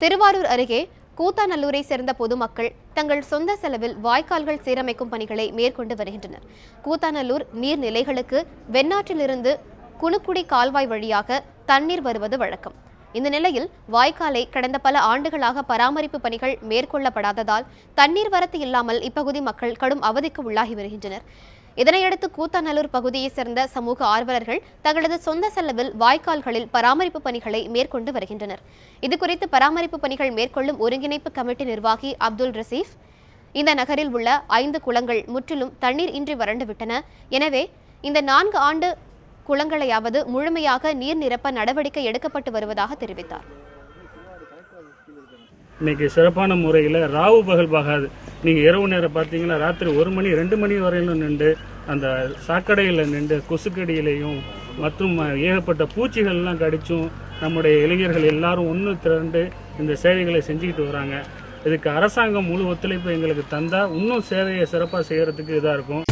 திருவாரூர் அருகே கூத்தாநல்லூரை சேர்ந்த பொதுமக்கள் தங்கள் சொந்த செலவில் வாய்க்கால்கள் சீரமைக்கும் பணிகளை மேற்கொண்டு வருகின்றனர். கூத்தாநல்லூர் நீர்நிலைகளுக்கு வெண்ணாற்றிலிருந்து குணுக்குடி கால்வாய் வழியாக தண்ணீர் வருவது வழக்கம். இந்த நிலையில் வாய்க்காலை கடந்த பல ஆண்டுகளாக பராமரிப்பு பணிகள் மேற்கொள்ளப்படாததால் தண்ணீர் வரத்து இல்லாமல் இப்பகுதி மக்கள் கடும் அவதிக்கு உள்ளாகி வருகின்றனர். இதனையடுத்து கூத்தாநல்லூர் பகுதியைச் சேர்ந்த சமூக ஆர்வலர்கள் தங்களது சொந்த செலவில் வாய்க்கால்களில் பராமரிப்பு பணிகளை மேற்கொண்டு வருகின்றனர். இதுகுறித்து பராமரிப்பு பணிகள் மேற்கொள்ளும் ஒருங்கிணைப்பு கமிட்டி நிர்வாகி அப்துல் ரசீப், இந்த நகரில் உள்ள 5 குளங்கள் முற்றிலும் தண்ணீர் இன்றி வறண்டுவிட்டன. எனவே இந்த 4 ஆண்டு குளங்களையாவது முழுமையாக நீர் நிரப்ப நடவடிக்கை எடுக்கப்பட்டு வருவதாக தெரிவித்தார். இன்னைக்கு சிறப்பான முறையில் ராவு பகல் பார்க்காது. நீங்கள் இரவு நேரம் பார்த்தீங்கன்னா ராத்திரி 1 மணி 2 மணி வரையிலும் நின்று அந்த சாக்கடையில் நின்று கொசுக்கடியிலையும் மற்றும் ஏகப்பட்ட பூச்சிகள்லாம் கடிச்சும் நம்முடைய இளைஞர்கள் எல்லாரும் ஒன்று திரண்டு இந்த சேவைகளை செஞ்சுக்கிட்டு வராங்க. இதுக்கு அரசாங்கம் முழு ஒத்துழைப்பு எங்களுக்கு தந்தால் இன்னும் சேவையை சிறப்பாக செய்கிறதுக்கு இதாக இருக்கும்.